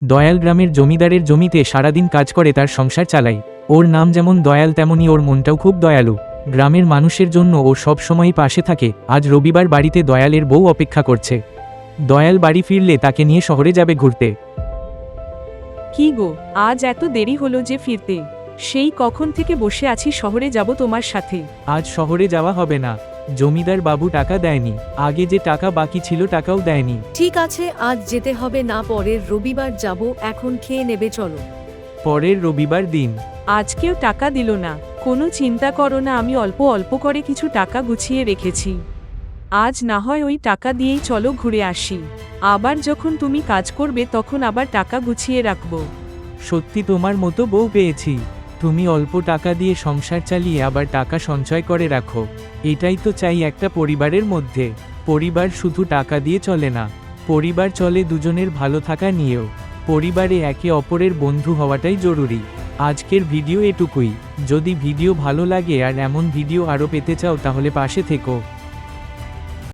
দয়াল গ্রামের জমিদারের জমিতে সারাদিন কাজ করে তার সংসার চালায়। ওর নাম যেমন দয়াল তেমনি ওর মনটাও খুব দয়ালু। গ্রামের মানুষের জন্য ও সব সময়ই পাশে থাকে। আজ রবিবার বাড়িতে দয়ালের বউ অপেক্ষা করছে। দয়াল বাড়ি ফিরলে তাকে নিয়ে শহরে যাবে ঘুরতে। কি গো, আজ এত দেরি হলো যে ফিরতে? সেই কখন থেকে বসে আছি, শহরে যাব তোমার সাথে। আজ শহরে যাওয়া হবে না, জমিদার বাবু টাকা দেয়নি। আগে যে টাকা বাকি ছিল টাকাও দেয়নি। ঠিক আছে, আজ যেতে হবে না, পরের রবিবার যাব। এখন খেয়ে নেবে, চলো। পরের রবিবার দিন। আজকেও টাকা দিল না। কোনো চিন্তা করো না, আমি অল্প অল্প করে কিছু টাকা গুছিয়ে রেখেছি। আজ না হয় ওই টাকা দিয়েই চলো ঘুরে আসি। আবার যখন তুমি কাজ করবে তখন আবার টাকা গুছিয়ে রাখবো। সত্যি তোমার মতো বউ পেয়েছি। তুমি অল্প টাকা দিয়ে সংসার চালিয়ে আবার টাকা সঞ্চয় করে রাখো। এটাই তো চাই একটা পরিবারের মধ্যে। পরিবার শুধু টাকা দিয়ে চলে না, পরিবার চলে দুজনের ভালো থাকা নিয়েও। পরিবারে একে অপরের বন্ধু হওয়াটাই জরুরি। আজকের ভিডিও এটুকুই। যদি ভিডিও ভালো লাগে আর এমন ভিডিও আরও পেতে চাও তাহলে পাশে থেকো।